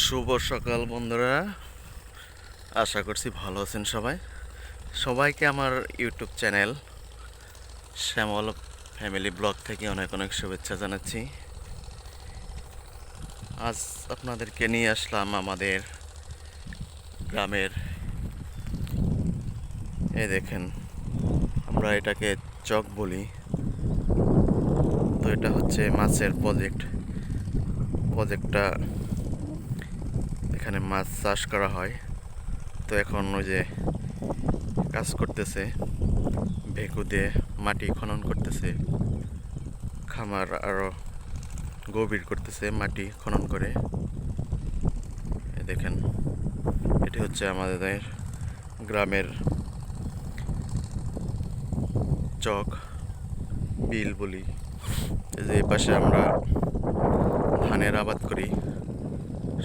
শুভ সকাল বন্ধুরা, আশা করছি ভালো আছেন সবাই। সবাইকে আমার ইউটিউব চ্যানেল শ্যামল ফ্যামিলি ব্লগ থেকে অনেক অনেক শুভেচ্ছা জানাচ্ছি। আজ আপনাদেরকে নিয়ে আসলাম আমাদের গ্রামের। এই দেখেন, আমরা এটাকে চক বলি। তো এটা হচ্ছে মাছের প্রজেক্টটা এখানে মাছ চাষ করা হয়। তো এখন ওই যে কাজ করতেছে, ভেকু দিয়ে মাটি খনন করতেছে, খামার আরো গভীর করতেছে মাটি খনন করে। দেখেন, এটি হচ্ছে আমাদের গ্রামের চক, বিল বলি। এই যে এই পাশে আমরা ধানের আবাদ করি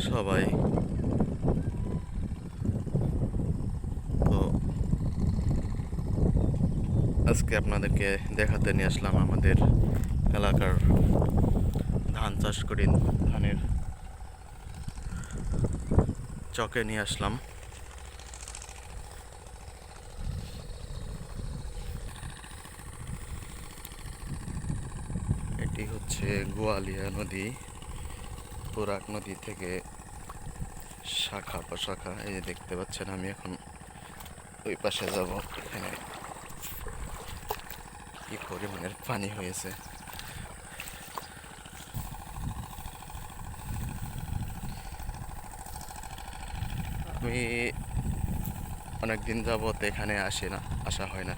সবাই। তো আজকে আপনাদেরকে দেখাতে নিয়ে আসলাম আমাদের এলাকার ধান চাষ করি, ধানের চকে নিয়ে আসলাম। এটি হচ্ছে গোয়ালিয়া নদী, তুরাগ নদী থেকে শাখা প্রশাখা। এই যে দেখতে পাচ্ছেন, আমি এখন ওই পাশে যাব। এখানে কি পরিমাণের পানি হয়েছে! আমি অনেকদিন যাবত এখানে আসা হয় না।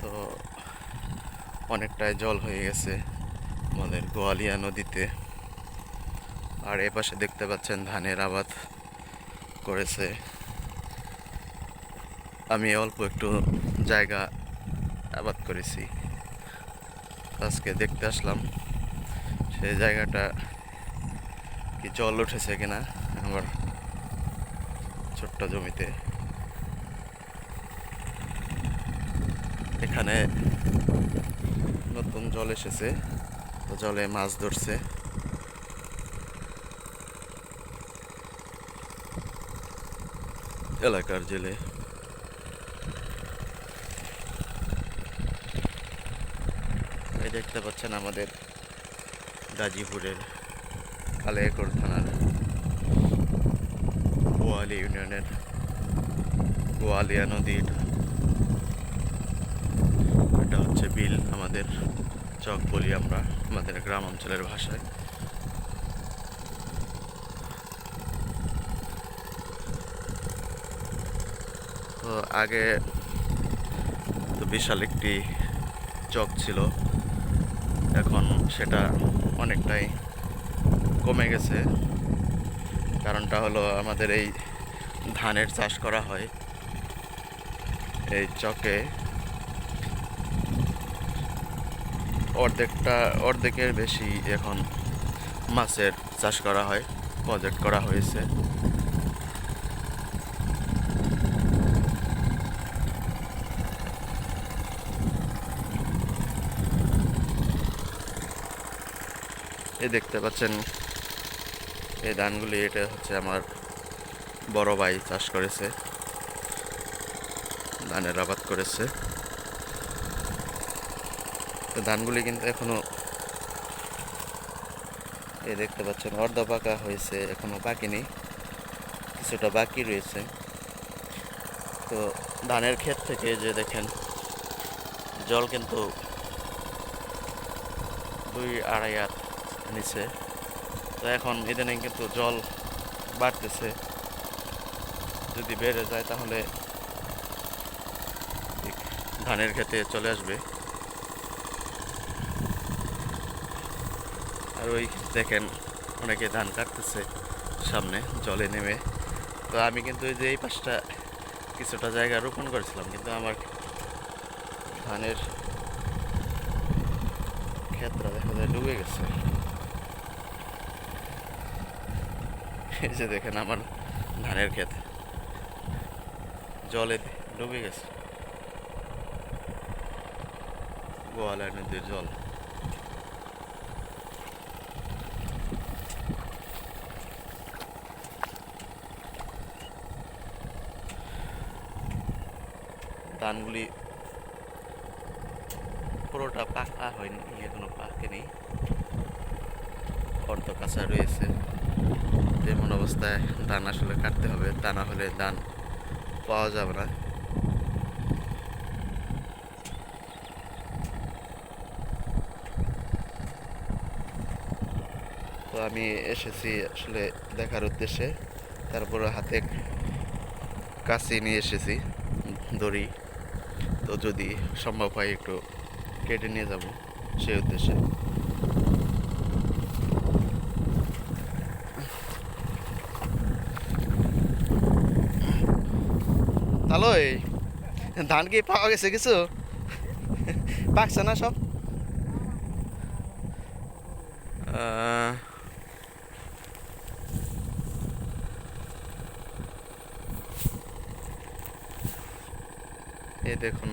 তো অনেকটাই জল হয়ে গেছে আমাদের গোয়ালিয়া নদীতে। আর এ পাশে দেখতে পাচ্ছেন ধানের আবাদ করেছে। আমি অল্প একটু জায়গা আবাদ করেছি, আজকে দেখতে আসলাম সেই জায়গাটা কি জল উঠেছে কিনা আমার ছোট্ট জমিতে। এখানে নতুন জল এসেছে, তো জলে মাছ ধরছে। এলাকার জেলে। এই দেখতে পাচ্ছেন আমাদের গাজীপুরের কালিয়াকৈর থানার গোয়ালি ইউনিয়নের গোয়ালিয়া নদীর এটা হচ্ছে বিল, আমাদের চক বলি আমরা আমাদের গ্রাম অঞ্চলের ভাষায়। তো আগে তো বিশাল একটি চক ছিল, এখন সেটা অনেকটাই কমে গেছে। কারণটা হলো আমাদের এই ধানের চাষ করা হয় এই চকে। অর্ধেকের বেশি এখন মাছের চাষ করা হয়, প্রজেক্ট করা হয়েছে। এই দেখতে পাচ্ছেন এই ধানগুলি, এটা হচ্ছে আমার বড় ভাই চাষ করেছে, ধানের আবাদ করেছে। তো ধানগুলি কিন্তু এখনো এই দেখতে পাচ্ছেন অর্ধ পাকা হয়েছে, এখনো পাকেনি, কিছুটা বাকি রয়েছে। তো ধানের ক্ষেত থেকে যে দেখেন জল কিন্তু 2-2.5 হাত নিচে। তো এখন ইদানিং কিন্তু জল বাড়তেছে, যদি বেড়ে যায় তাহলে ধানের ক্ষেতে চলে আসবে। আর ওই দেখেন অনেকে ধান কাটতেছে সামনে জলে নেমে। তো আমি কিন্তু এই যে এই পাশটা কিছুটা জায়গা রোপণ করেছিলাম, কিন্তু আমার ধানের ক্ষেতটা দেখা যায় ডুবে গেছে। এই যে দেখেন আমার ধানের ক্ষেত জলে ডুবে গেছে, গোয়ালা নদীর জল। ধানগুলি পুরোটা পাকা হয়নি, এখনো পাকেনি, অর্ধ কাঁচা রয়েছে। এমন অবস্থায় ধান আসলে কাটতে হবে, তা না হলে ধান পাওয়া যাবে না। তো আমি এসেছি আসলে দেখার উদ্দেশ্যে, তারপরে হাতে কাছি নিয়ে এসেছি, দড়ি। তো যদি সম্ভব হয় একটু কেটে নিয়ে যাব সেই উদ্দেশ্যে। তাহলে ধান কি পাওয়া গেছে কিছু? পাকছে না সব? আহ, এই দেখুন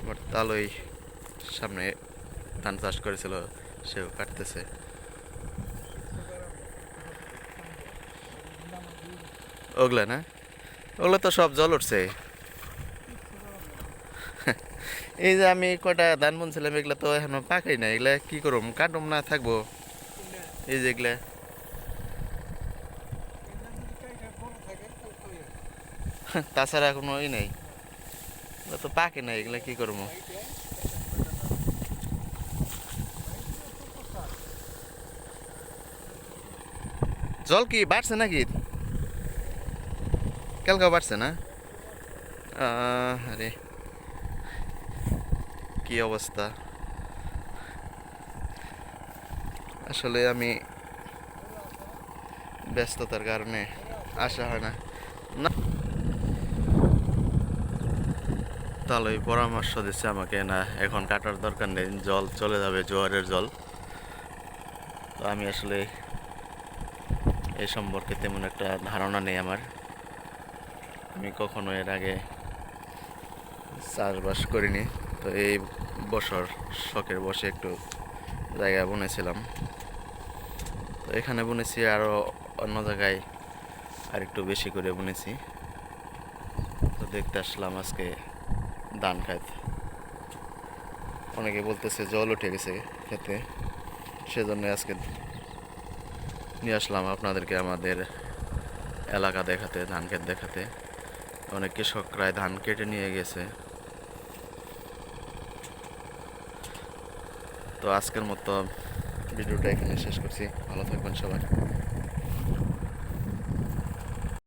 আমার তালই সামনে ধান চাষ করেছিল, সেও কাটতেছে। ওগুলা না, ওগুলো তো সব জল উঠছে। এই যে আমি কটা ধান বুনছিলাম, এগুলা তো এখনো পাকাই না, এগুলা কি করুম, কাটুম না থাকবো? এই যে এগুলা তাছাড়া কোনো ই নেই, এগুলা তো পাকে না, এগুলা কি করবো? জল কি বাড়ছে নাকি? কালকা বাড়ছে না? আরে কি অবস্থা! আসলে আমি ব্যস্ততার কারণে আসা হয় না। না, তাহলে পরামর্শ দিচ্ছে আমাকে, না এখন কাটার দরকার নেই, জল চলে যাবে, জোয়ারের জল। তো আমি আসলে এই সম্পর্কে তেমন একটা ধারণা নেই আমার। আমি কখনো এর আগে চাষবাস করিনি। তো এই বছর শখের বসে একটু জায়গা বুনেছিলাম। তো এখানে বুনেছি, আরও অন্য জায়গায় আর একটু বেশি করে বুনেছি। তো দেখতে আসলাম আজকে ধান খেত। অনেকে বলতেছে জল উঠে গেছে খেতে, সেজন্য আজকে নিয়ে আসলাম আপনাদেরকে আমাদের এলাকা দেখাতে, ধান ক্ষেত দেখাতে। অনেক কৃষকরাই ধান কেটে নিয়ে গেছে। তো আজকের মতো ভিডিওটা এখানে শেষ করছি। ভালো থাকবেন সবাই।